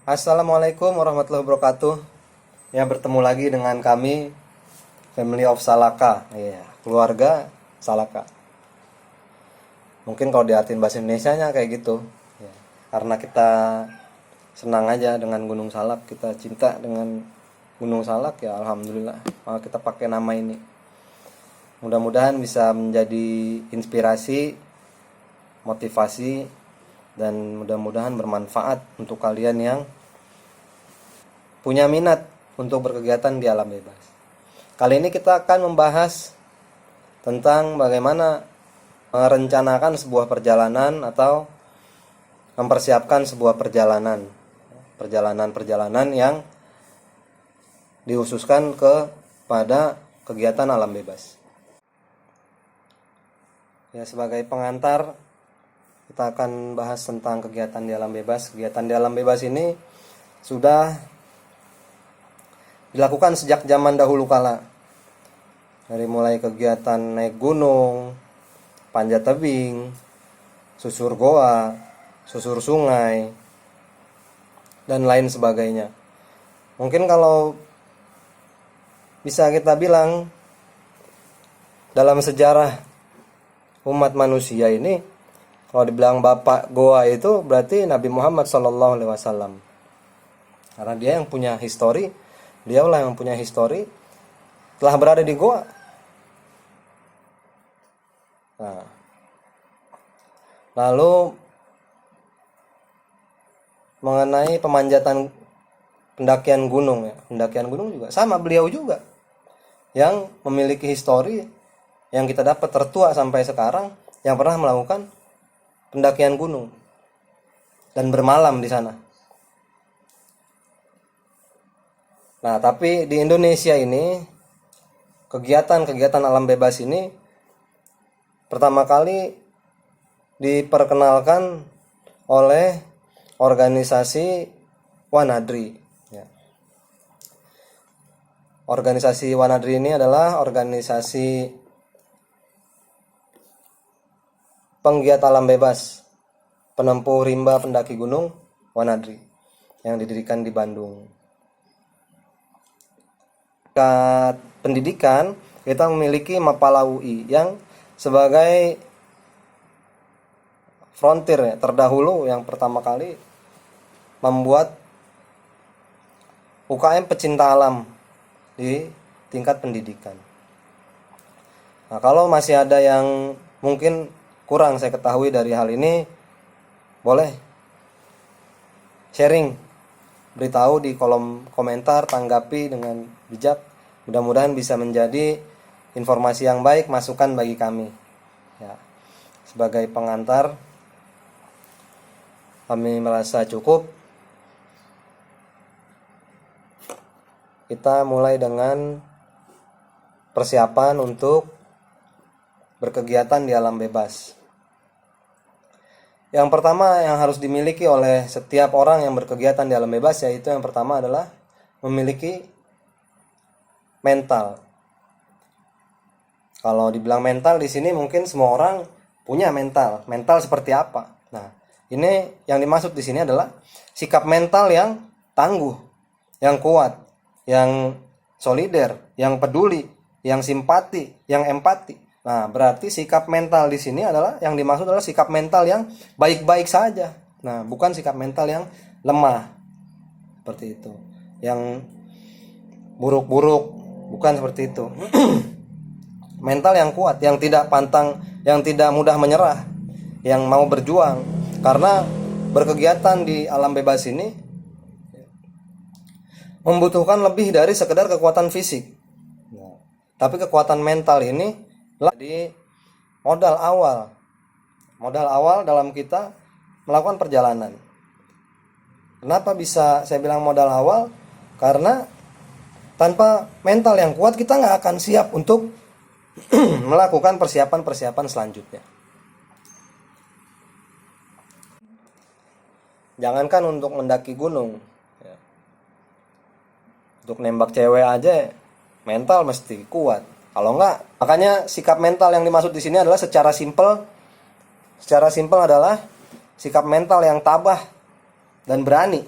Assalamualaikum warahmatullahi wabarakatuh. Ya, bertemu lagi dengan kami Family of Salaka. Iya, keluarga Salaka. Mungkin kalau diartin bahasa Indonesianya kayak gitu. Ya, karena kita senang aja dengan Gunung Salak, kita cinta dengan Gunung Salak, ya alhamdulillah. Maka kita pakai nama ini. Mudah-mudahan bisa menjadi inspirasi, motivasi, dan mudah-mudahan bermanfaat untuk kalian yang punya minat untuk berkegiatan di alam bebas. Kali ini kita akan membahas tentang bagaimana merencanakan sebuah perjalanan atau mempersiapkan sebuah perjalanan yang dihususkan kepada kegiatan alam bebas. Ya, sebagai pengantar kita akan bahas tentang kegiatan di alam bebas. Kegiatan di alam bebas ini sudah dilakukan sejak zaman dahulu kala. Dari mulai kegiatan naik gunung, panjat tebing, susur goa, susur sungai, dan lain sebagainya. Mungkin kalau bisa kita bilang dalam sejarah umat manusia ini, kalau dibilang bapak goa itu berarti Nabi Muhammad SAW. Karena dia yang punya histori, dialah yang punya histori telah berada di goa. Nah, lalu mengenai pemanjatan pendakian gunung, ya, pendakian gunung juga sama, beliau juga yang memiliki histori yang kita dapat tertua sampai sekarang yang pernah melakukan pendakian gunung dan bermalam di sana. Nah, tapi di Indonesia ini kegiatan alam bebas ini pertama kali diperkenalkan oleh organisasi Wanadri. Ya. Organisasi Wanadri ini adalah organisasi penggiat alam bebas, penempuh rimba pendaki gunung Wanadri yang didirikan di Bandung. Pendidikan kita memiliki Mapala UI yang sebagai frontier, ya, terdahulu yang pertama kali membuat UKM pecinta alam di tingkat pendidikan. Nah, kalau masih ada yang mungkin kurang saya ketahui dari hal ini, boleh sharing, beritahu di kolom komentar, tanggapi dengan bijak. Mudah-mudahan bisa menjadi informasi yang baik, masukan bagi kami. Ya, sebagai pengantar, kami merasa cukup. Kita mulai dengan persiapan untuk berkegiatan di alam bebas. Yang pertama yang harus dimiliki oleh setiap orang yang berkegiatan di alam bebas, yaitu yang pertama adalah memiliki mental. Kalau dibilang mental di sini mungkin semua orang punya mental. Mental seperti apa? Nah, ini yang dimaksud di sini adalah sikap mental yang tangguh, yang kuat, yang solider, yang peduli, yang simpati, yang empati. Nah, berarti sikap mental di sini adalah yang dimaksud adalah sikap mental yang baik-baik saja. Nah, bukan sikap mental yang lemah. Seperti itu. Yang buruk-buruk, bukan seperti itu. Mental yang kuat, yang tidak pantang, yang tidak mudah menyerah, yang mau berjuang. Karena berkegiatan di alam bebas ini membutuhkan lebih dari sekedar kekuatan fisik. Nah, tapi kekuatan mental ini jadi modal awal dalam kita melakukan perjalanan. Kenapa bisa saya bilang modal awal? Karena tanpa mental yang kuat kita nggak akan siap untuk melakukan persiapan selanjutnya. Jangankan untuk mendaki gunung, ya, untuk nembak cewek aja mental mesti kuat. Kalau enggak, makanya sikap mental yang dimaksud di sini adalah secara simpel adalah sikap mental yang tabah dan berani.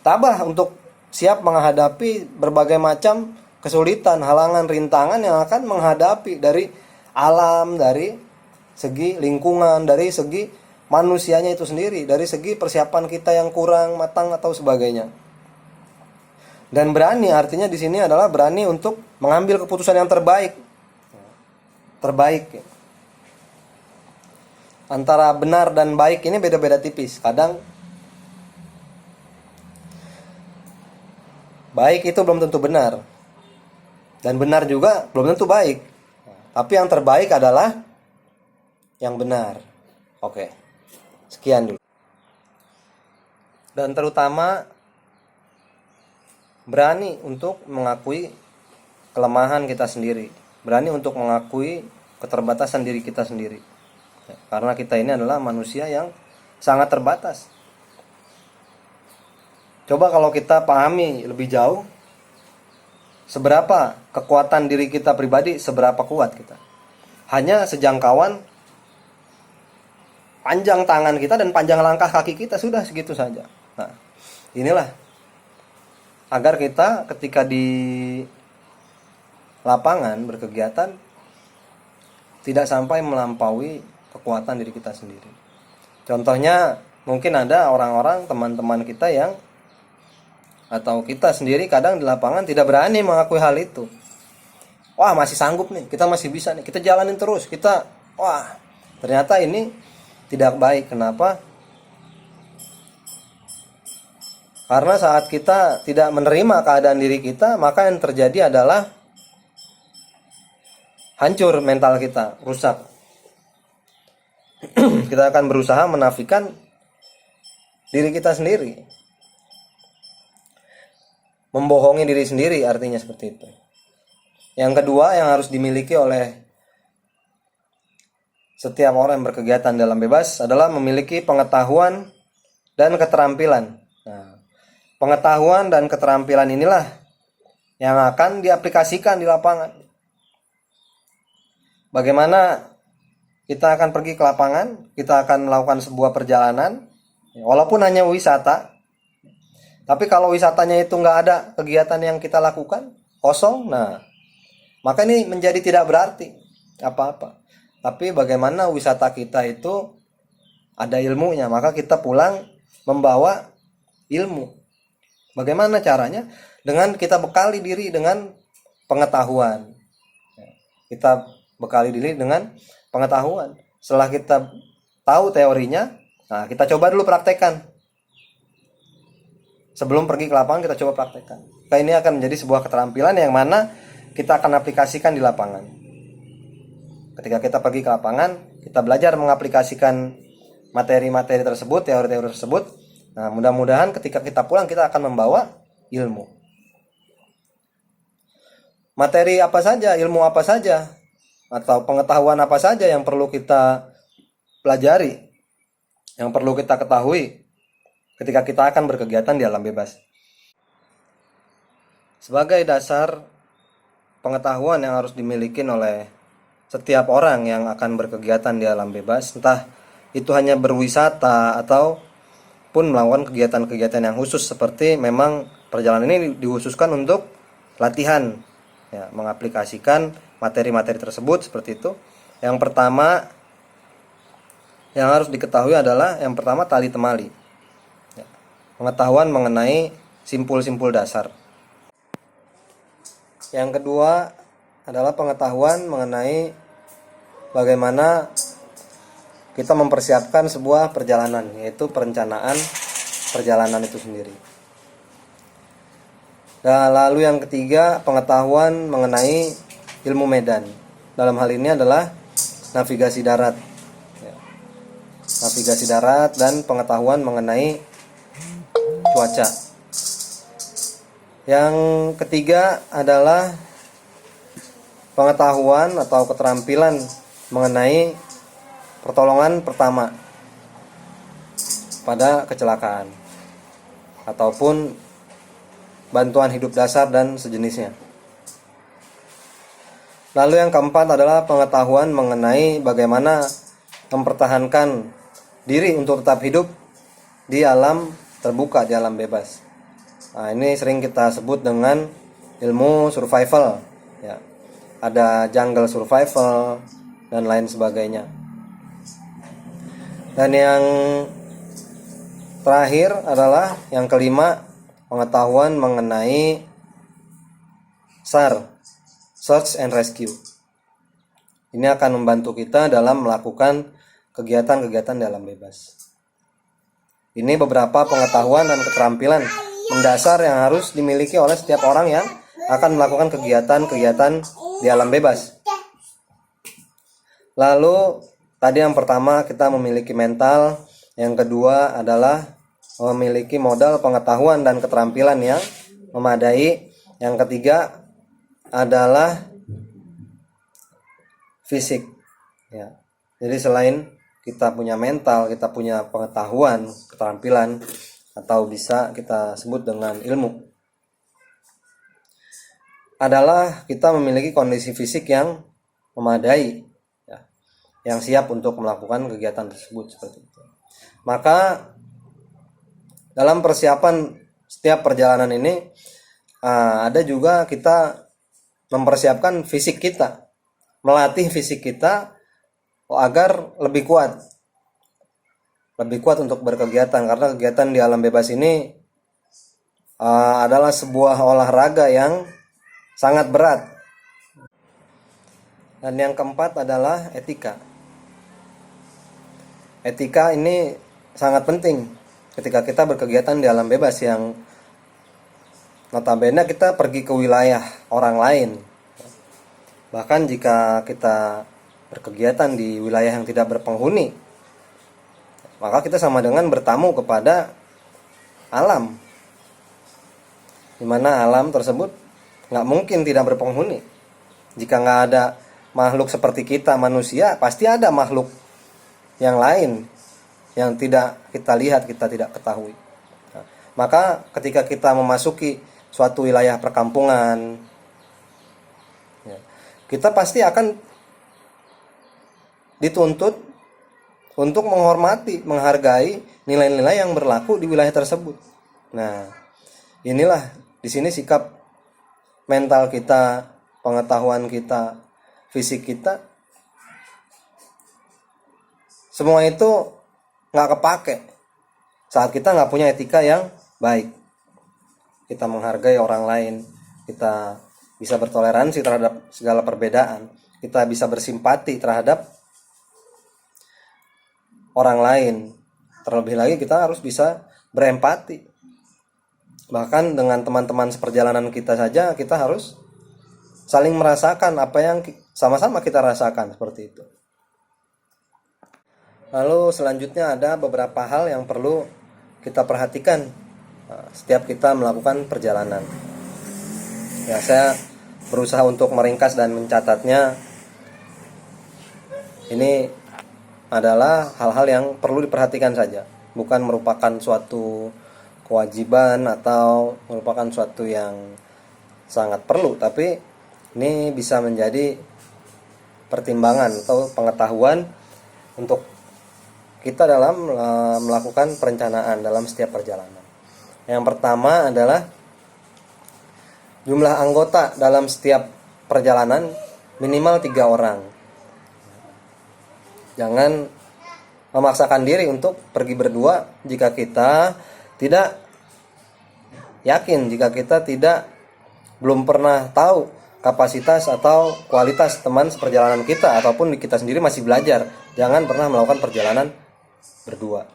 tabah untuk siap menghadapi berbagai macam kesulitan, halangan, rintangan yang akan menghadapi dari alam, dari segi lingkungan, dari segi manusianya itu sendiri, dari segi persiapan kita yang kurang matang atau sebagainya. Dan berani artinya di sini adalah berani untuk mengambil keputusan yang terbaik. Terbaik. Antara benar dan baik ini beda-beda tipis. Kadang baik itu belum tentu benar, dan benar juga belum tentu baik. Tapi yang terbaik adalah yang benar. Oke, sekian dulu. Dan terutama berani untuk mengakui kelemahan kita sendiri, berani untuk mengakui keterbatasan diri kita sendiri. Karena kita ini adalah manusia yang sangat terbatas. Coba kalau kita pahami lebih jauh, seberapa kekuatan diri kita pribadi, seberapa kuat kita. Hanya sejangkauan panjang tangan kita dan panjang langkah kaki kita, sudah segitu saja. Nah, inilah agar kita ketika di lapangan berkegiatan tidak sampai melampaui kekuatan diri kita sendiri. Contohnya mungkin ada orang-orang, teman-teman kita yang, atau kita sendiri kadang di lapangan tidak berani mengakui hal itu. Wah, masih sanggup nih, kita masih bisa nih, kita jalanin terus, ternyata ini tidak baik. Kenapa? Karena saat kita tidak menerima keadaan diri kita, maka yang terjadi adalah hancur mental kita, rusak. Kita akan berusaha menafikan diri kita sendiri, membohongi diri sendiri, artinya seperti itu. Yang kedua yang harus dimiliki oleh setiap orang yang berkegiatan dalam bebas adalah memiliki pengetahuan dan keterampilan. Nah, pengetahuan dan keterampilan inilah yang akan diaplikasikan di lapangan. Bagaimana kita akan pergi ke lapangan, kita akan melakukan sebuah perjalanan, walaupun hanya wisata. Tapi kalau wisatanya itu nggak ada kegiatan yang kita lakukan, kosong, nah maka ini menjadi tidak berarti apa-apa. Tapi bagaimana wisata kita itu ada ilmunya, maka kita pulang membawa ilmu. Bagaimana caranya? Dengan kita bekali diri dengan pengetahuan. Kita bekali diri dengan pengetahuan. Setelah kita tahu teorinya, nah kita coba dulu praktekkan. Sebelum pergi ke lapangan kita coba praktekkan. Nah, ini akan menjadi sebuah keterampilan yang mana kita akan aplikasikan di lapangan. Ketika kita pergi ke lapangan, kita belajar mengaplikasikan materi-materi tersebut, teori-teori tersebut. Nah, mudah-mudahan ketika kita pulang kita akan membawa ilmu. Materi apa saja, ilmu apa saja, atau pengetahuan apa saja yang perlu kita pelajari, yang perlu kita ketahui ketika kita akan berkegiatan di alam bebas. Sebagai dasar pengetahuan yang harus dimiliki oleh setiap orang yang akan berkegiatan di alam bebas, entah itu hanya berwisata atau pun melakukan kegiatan-kegiatan yang khusus, seperti memang perjalanan ini dikhususkan untuk latihan, ya, mengaplikasikan materi-materi tersebut seperti itu. Yang pertama yang harus diketahui adalah yang pertama tali temali. Pengetahuan mengenai simpul-simpul dasar. Yang kedua adalah pengetahuan mengenai bagaimana kita mempersiapkan sebuah perjalanan, yaitu perencanaan perjalanan itu sendiri. Dan lalu yang ketiga, pengetahuan mengenai ilmu medan. Dalam hal ini adalah navigasi darat. Navigasi darat dan pengetahuan mengenai cuaca. Yang ketiga adalah pengetahuan atau keterampilan mengenai pertolongan pertama pada kecelakaan ataupun bantuan hidup dasar dan sejenisnya. Lalu yang keempat adalah pengetahuan mengenai bagaimana mempertahankan diri untuk tetap hidup di alam terbuka, di alam bebas. Nah, ini sering kita sebut dengan ilmu survival ya. Ada jungle survival dan lain sebagainya. Dan yang terakhir adalah yang kelima, pengetahuan mengenai SAR, Search and Rescue. Ini akan membantu kita dalam melakukan kegiatan-kegiatan di alam bebas. Ini beberapa pengetahuan dan keterampilan mendasar yang harus dimiliki oleh setiap orang yang akan melakukan kegiatan-kegiatan di alam bebas. Lalu tadi yang pertama kita memiliki mental, yang kedua adalah memiliki modal pengetahuan dan keterampilan yang memadai, yang ketiga adalah fisik ya. Jadi selain kita punya mental, kita punya pengetahuan, keterampilan, atau bisa kita sebut dengan ilmu, adalah kita memiliki kondisi fisik yang memadai ya, yang siap untuk melakukan kegiatan tersebut seperti itu. Maka dalam persiapan setiap perjalanan ini ada juga kita mempersiapkan fisik kita, melatih fisik kita agar lebih kuat untuk berkegiatan, karena kegiatan di alam bebas ini adalah sebuah olahraga yang sangat berat. Dan yang keempat adalah etika. Etika ini sangat penting ketika kita berkegiatan di alam bebas, yang notabene kita pergi ke wilayah orang lain. Bahkan jika kita berkegiatan di wilayah yang tidak berpenghuni, maka kita sama dengan bertamu kepada alam, dimana alam tersebut nggak mungkin tidak berpenghuni. Jika nggak ada makhluk seperti kita manusia, pasti ada makhluk yang lain yang tidak kita lihat, kita tidak ketahui. Nah, maka ketika kita memasuki suatu wilayah perkampungan ya, kita pasti akan dituntut untuk menghormati, menghargai nilai-nilai yang berlaku di wilayah tersebut. Nah, inilah di sini sikap mental kita, pengetahuan kita, fisik kita, semua itu nggak kepake saat kita nggak punya etika yang baik. Kita menghargai orang lain, kita bisa bertoleransi terhadap segala perbedaan, kita bisa bersimpati terhadap orang lain. Terlebih lagi kita harus bisa berempati. Bahkan dengan teman-teman seperjalanan kita saja, kita harus saling merasakan apa yang sama-sama kita rasakan, seperti itu. Lalu selanjutnya ada beberapa hal yang perlu kita perhatikan setiap kita melakukan perjalanan. Ya, saya berusaha untuk meringkas dan mencatatnya. Ini adalah hal-hal yang perlu diperhatikan saja, bukan merupakan suatu kewajiban atau merupakan suatu yang sangat perlu, tapi ini bisa menjadi pertimbangan atau pengetahuan untuk kita dalam melakukan perencanaan dalam setiap perjalanan. Yang pertama adalah jumlah anggota dalam setiap perjalanan minimal 3 orang. Jangan memaksakan diri untuk pergi berdua jika kita tidak yakin, jika kita belum pernah tahu kapasitas atau kualitas teman seperjalanan kita, ataupun kita sendiri masih belajar. Jangan pernah melakukan perjalanan berdua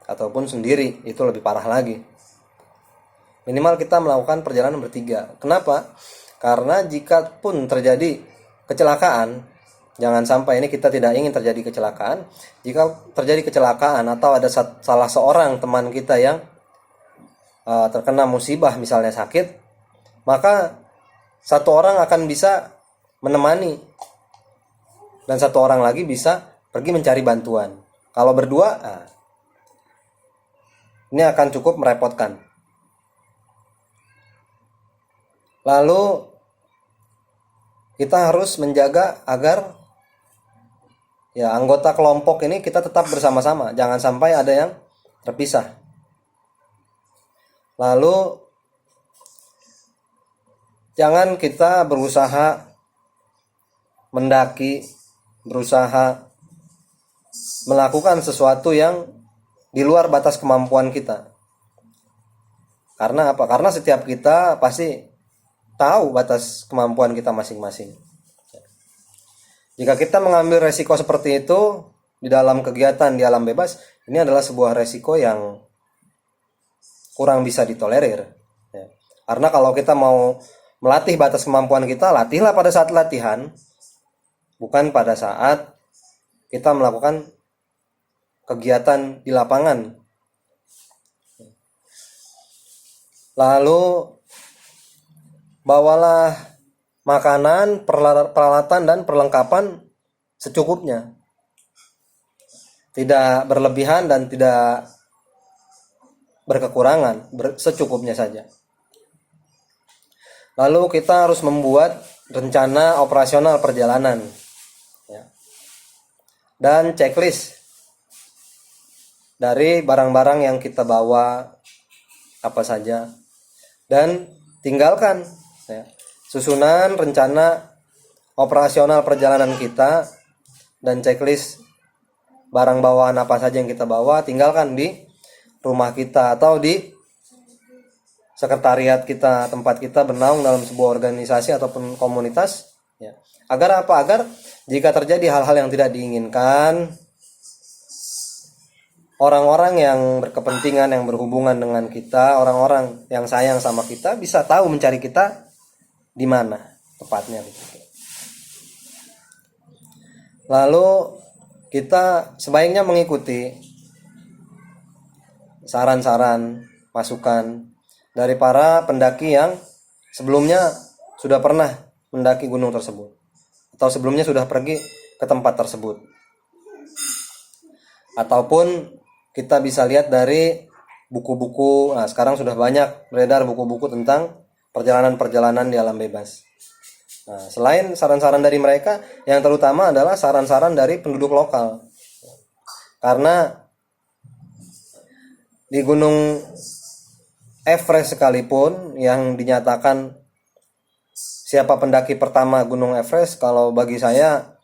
ataupun sendiri, itu lebih parah lagi. Minimal kita melakukan perjalanan bertiga. Kenapa? Karena jika pun terjadi kecelakaan, jangan sampai ini kita tidak ingin terjadi kecelakaan. Jika terjadi kecelakaan atau ada salah seorang teman kita yang terkena musibah, misalnya sakit, maka satu orang akan bisa menemani dan satu orang lagi bisa pergi mencari bantuan. Kalau berdua, ini akan cukup merepotkan. Lalu kita harus menjaga agar anggota kelompok ini kita tetap bersama-sama, jangan sampai ada yang terpisah. Lalu jangan kita berusaha mendaki, berusaha melakukan sesuatu yang di luar batas kemampuan kita. Karena apa? Karena setiap kita pasti tahu batas kemampuan kita masing-masing. Jika kita mengambil resiko seperti itu di dalam kegiatan di alam bebas, ini adalah sebuah resiko yang kurang bisa ditolerir. Karena kalau kita mau melatih batas kemampuan kita, latihlah pada saat latihan, bukan pada saat kita melakukan kegiatan di lapangan. Lalu bawalah makanan, peralatan dan perlengkapan secukupnya. Tidak berlebihan dan tidak berkekurangan, secukupnya saja. Lalu kita harus membuat rencana operasional perjalanan, ya, dan checklist dari barang-barang yang kita bawa apa saja, dan tinggalkan, ya, susunan rencana operasional perjalanan kita dan checklist barang bawaan apa saja yang kita bawa, tinggalkan di rumah kita atau di sekretariat kita, tempat kita bernaung dalam sebuah organisasi ataupun komunitas, ya. Agar apa? Agar jika terjadi hal-hal yang tidak diinginkan, orang-orang yang berkepentingan, yang berhubungan dengan kita, orang-orang yang sayang sama kita bisa tahu mencari kita di mana tepatnya. Lalu kita sebaiknya mengikuti saran-saran, masukan dari para pendaki yang sebelumnya sudah pernah mendaki gunung tersebut atau sebelumnya sudah pergi ke tempat tersebut. Ataupun kita bisa lihat dari buku-buku. Nah, sekarang sudah banyak beredar buku-buku tentang perjalanan-perjalanan di alam bebas. Nah, selain saran-saran dari mereka, yang terutama adalah saran-saran dari penduduk lokal. Karena di Gunung Everest sekalipun yang dinyatakan siapa pendaki pertama Gunung Everest, kalau bagi saya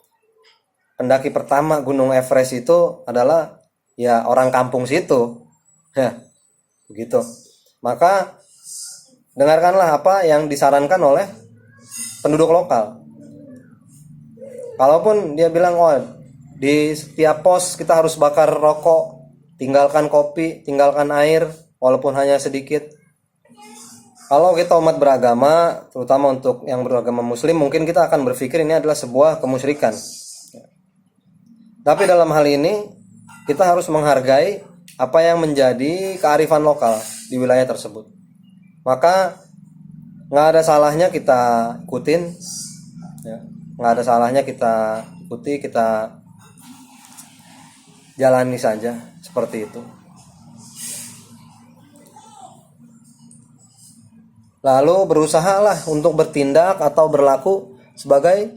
pendaki pertama Gunung Everest itu adalah ya orang kampung situ, ya begitu. Maka dengarkanlah apa yang disarankan oleh penduduk lokal. Kalaupun dia bilang, oh di setiap pos kita harus bakar rokok, tinggalkan kopi, tinggalkan air, walaupun hanya sedikit. Kalau kita umat beragama, terutama untuk yang beragama muslim, mungkin kita akan berpikir ini adalah sebuah kemusyrikan. Tapi dalam hal ini kita harus menghargai apa yang menjadi kearifan lokal di wilayah tersebut. Maka nggak ada salahnya kita ikutin, ya. Nggak ada salahnya kita ikuti, kita jalani saja seperti itu. Lalu berusahalah untuk bertindak atau berlaku sebagai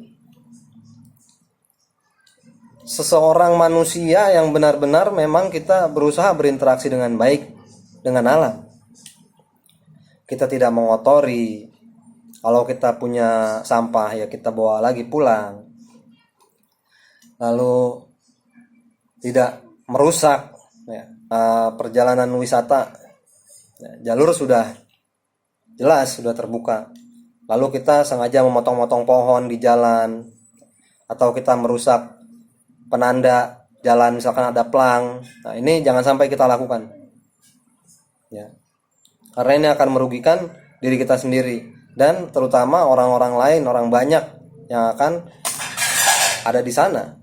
seseorang manusia yang benar-benar memang kita berusaha berinteraksi dengan baik dengan alam. Kita tidak mengotori. Kalau kita punya sampah ya kita bawa lagi pulang. Lalu tidak merusak, ya, perjalanan wisata. Ya, jalur sudah jelas, sudah terbuka. Lalu kita sengaja memotong-motong pohon di jalan, atau kita merusak penanda jalan, misalkan ada plang. Nah, ini jangan sampai kita lakukan, ya, karena ini akan merugikan diri kita sendiri dan terutama orang-orang lain, orang banyak yang akan ada di sana.